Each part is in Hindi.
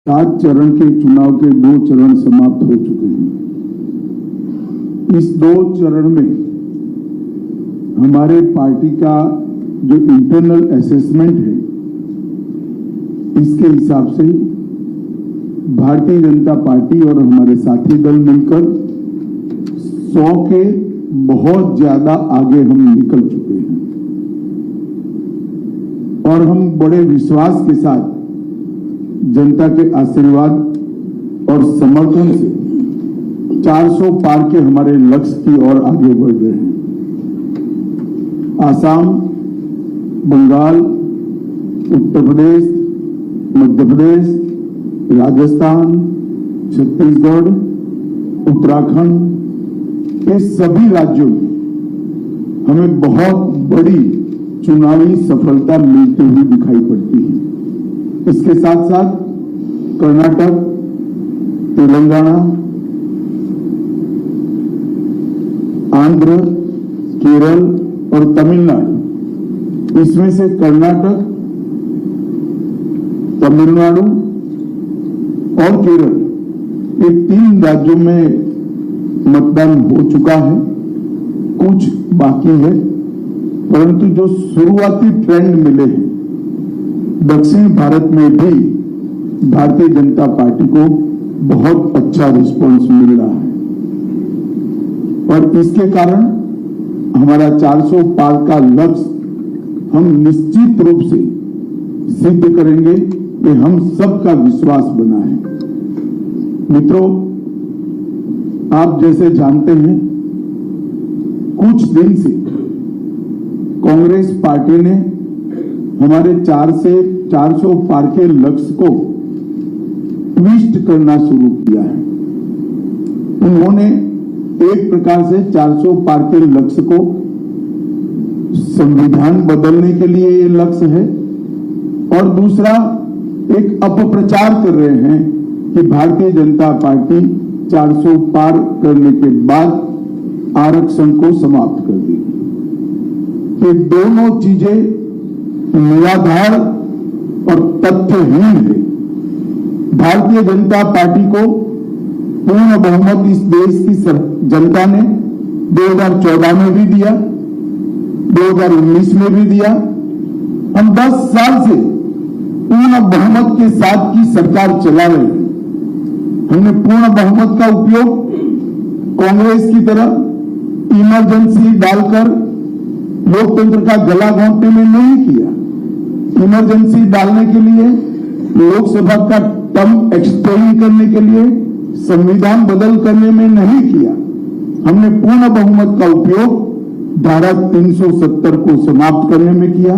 7 चरण के चुनाव के 2 चरण समाप्त हो चुके हैं। इस 2 चरण में हमारे पार्टी का जो इंटरनल असेसमेंट है, इसके हिसाब से भारतीय जनता पार्टी और हमारे साथी दल मिलकर 100 के बहुत ज्यादा आगे हम निकल चुके हैं और हम बड़े विश्वास के साथ जनता के आशीर्वाद और समर्थन से 400 पार के हमारे लक्ष्य की ओर आगे बढ़ रहे हैं। आसाम, बंगाल, उत्तर प्रदेश, मध्य प्रदेश, राजस्थान, छत्तीसगढ़, उत्तराखंड, ये सभी राज्यों में हमें बहुत बड़ी चुनावी सफलता मिलती हुई दिखाई पड़ती है। इसके साथ साथ कर्नाटक, तेलंगाना, आंध्र, केरल और तमिलनाडु, इसमें से कर्नाटक, तमिलनाडु और केरल, ये 3 राज्यों में मतदान हो चुका है, कुछ बाकी है, परंतु जो शुरुआती ट्रेंड मिले हैं, दक्षिण भारत में भी भारतीय जनता पार्टी को बहुत अच्छा रिस्पांस मिल रहा है और इसके कारण हमारा 400 पार का लक्ष्य हम निश्चित रूप से सिद्ध करेंगे कि हम सबका विश्वास बना है। मित्रों, आप जैसे जानते हैं, कुछ दिन से कांग्रेस पार्टी ने हमारे 400 पार के लक्ष्य को ट्विस्ट करना शुरू किया है। उन्होंने एक प्रकार से 400 पार के लक्ष्य को संविधान बदलने के लिए ये लक्ष्य है और दूसरा एक अपप्रचार कर रहे हैं कि भारतीय जनता पार्टी 400 पार करने के बाद आरक्षण को समाप्त कर देगी। ये दोनों चीजें निराधार और तथ्यहीन है। भारतीय जनता पार्टी को पूर्ण बहुमत इस देश की जनता ने 2014 में भी दिया, 2019 में भी दिया। हम 10 साल से पूर्ण बहुमत के साथ की सरकार चला रहे हैं। हमने पूर्ण बहुमत का उपयोग कांग्रेस की तरह इमरजेंसी डालकर लोकतंत्र का गला घोंटने में नहीं किया। इमरजेंसी डालने के लिए, लोकसभा का टर्म एक्सटेंड करने के लिए, संविधान बदल करने में नहीं किया। हमने पूर्ण बहुमत का उपयोग धारा 370 को समाप्त करने में किया,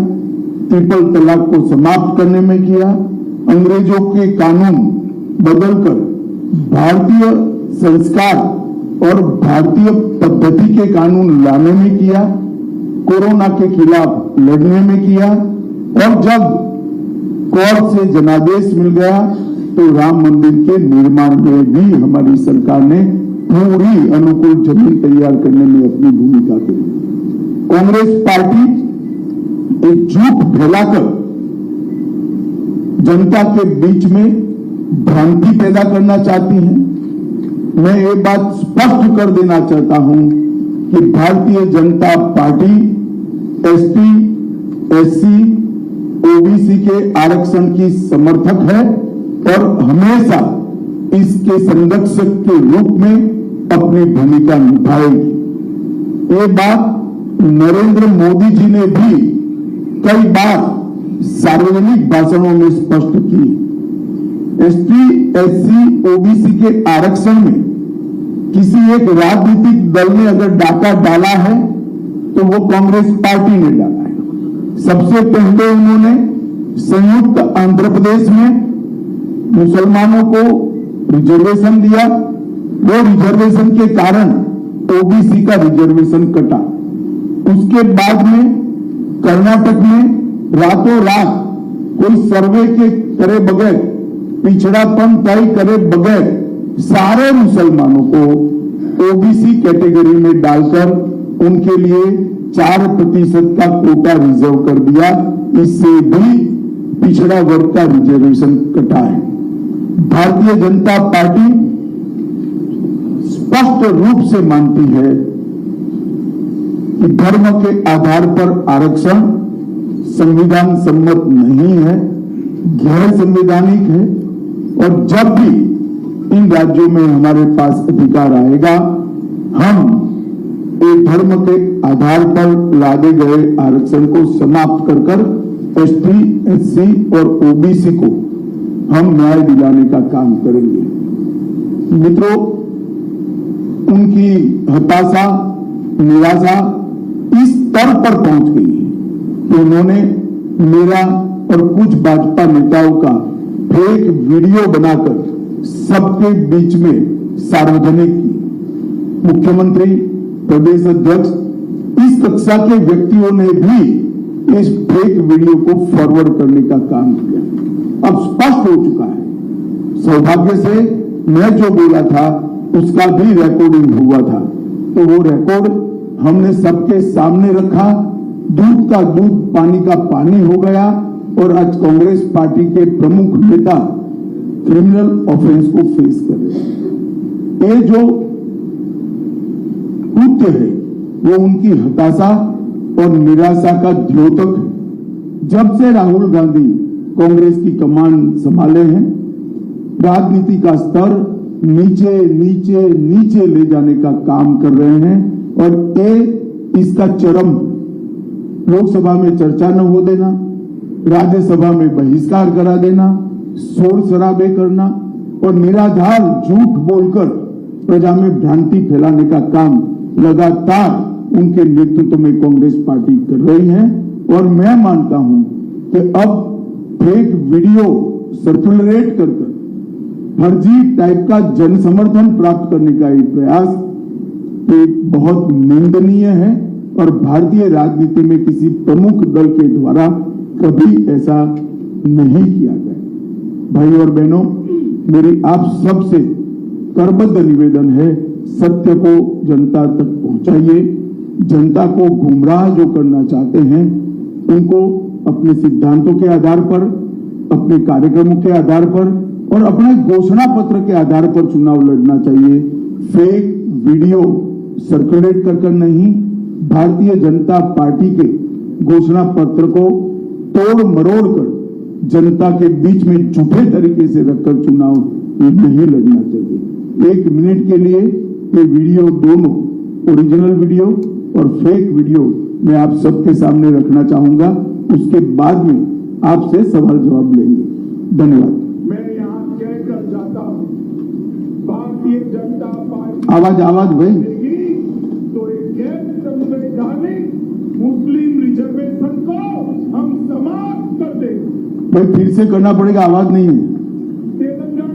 ट्रिपल तलाक को समाप्त करने में किया, अंग्रेजों के कानून बदलकर भारतीय संस्कार और भारतीय पद्धति के कानून लाने में किया, कोरोना के खिलाफ लड़ने में किया और जब कोर्ट से जनादेश मिल गया तो राम मंदिर के निर्माण में भी हमारी सरकार ने पूरी अनुकूल जमीन तैयार करने में अपनी भूमिका करी। कांग्रेस पार्टी एक झूठ फैलाकर जनता के बीच में भ्रांति पैदा करना चाहती है। मैं ये बात स्पष्ट कर देना चाहता हूं कि Bharatiya Janata party ST, SC, OBC के आरक्षण की समर्थक है और हमेशा इसके संरक्षक के रूप में अपनी भूमिका निभाएगी। ये बात नरेंद्र मोदी जी ने भी कई बार सार्वजनिक भाषणों में स्पष्ट की। एसटी, एससी, ओबीसी के आरक्षण में किसी एक राजनीतिक दल ने अगर डाका डाला है तो वो कांग्रेस पार्टी ने डाला है। सबसे पहले उन्होंने संयुक्त आंध्र प्रदेश में मुसलमानों को रिजर्वेशन दिया। वो रिजर्वेशन के कारण ओबीसी का रिजर्वेशन कटा। उसके बाद में कर्नाटक में रातों रात कोई सर्वे के करे बगैर, पिछड़ापन तय करे बगैर सारे मुसलमानों को ओबीसी कैटेगरी में डालकर उनके लिए 4% का कोटा रिजर्व कर दिया। इससे भी पिछड़ा वर्ग का रिजर्वेशन कटा है। भारतीय जनता पार्टी स्पष्ट रूप से मानती है कि धर्म के आधार पर आरक्षण संविधान सम्मत नहीं है, गैर संवैधानिक है और जब भी इन राज्यों में हमारे पास अधिकार आएगा, हम एक धर्म के आधार पर लादे गए आरक्षण को समाप्त कर कर एसटी, एससी और ओबीसी को हम न्याय दिलाने का काम करेंगे। मित्रों, उनकी हताशा, निराशा इस स्तर पर पहुंच गई है कि उन्होंने मेरा और कुछ भाजपा नेताओं का फेक वीडियो बनाकर सबके बीच में सार्वजनिक की। मुख्यमंत्री, प्रदेश अध्यक्ष, इस कक्षा के व्यक्तियों ने भी इस फेक वीडियो को फॉरवर्ड करने का काम किया। अब स्पष्ट हो चुका है। सौभाग्य से मैं जो बोला था उसका भी रिकॉर्डिंग हुआ था, तो वो रिकॉर्ड हमने सबके सामने रखा। दूध का दूध, पानी का पानी हो गया और आज कांग्रेस पार्टी के प्रमुख नेता क्रिमिनल ऑफेंस को फेस कर रहे हैं। ये जो कृत्य है वो उनकी हताशा और निराशा का द्योतक है। जब से राहुल गांधी कांग्रेस की कमान संभाले हैं, राजनीति का स्तर नीचे नीचे नीचे ले जाने का काम कर रहे हैं और ये इसका चरम लोकसभा में चर्चा न हो देना, राज्यसभा में बहिष्कार करा देना, शोर शराबे करना और निराधार झूठ बोलकर प्रजा में भ्रांति फैलाने का काम लगातार उनके नेतृत्व में कांग्रेस पार्टी कर रही है। और मैं मानता हूं कि अब फेक वीडियो सर्कुलेट कर फर्जी टाइप का जन समर्थन प्राप्त करने का एक प्रयास एक बहुत निंदनीय है और भारतीय राजनीति में किसी प्रमुख दल के द्वारा कभी ऐसा नहीं किया गया। भाई और बहनों, मेरी आप सबसे करबद्ध निवेदन है, सत्य को जनता तक पहुंचाइए। जनता को गुमराह जो करना चाहते हैं उनको अपने सिद्धांतों के आधार पर, अपने कार्यक्रमों के आधार पर और अपने घोषणा पत्र के आधार पर चुनाव लड़ना चाहिए। फेक वीडियो सर्कुलेट कर नहीं, भारतीय जनता पार्टी के घोषणा पत्र को तोड़ मरोड़ कर जनता के बीच में झूठे तरीके से रखकर चुनाव नहीं लड़ना चाहिए। 1 मिनट के लिए ये वीडियो, दोनों ओरिजिनल वीडियो और फेक वीडियो मैं आप सबके सामने रखना चाहूंगा। उसके बाद में आपसे सवाल जवाब लेंगे। धन्यवाद। मैं यहाँ कहकर जाता हूँ, भारतीय जनता पार्टी आवाज भाई तो एक गैर संवैधानिक मुस्लिम रिजर्वेशन को हम समाप्त कर देंगे। भाई फिर से करना पड़ेगा, आवाज नहीं है।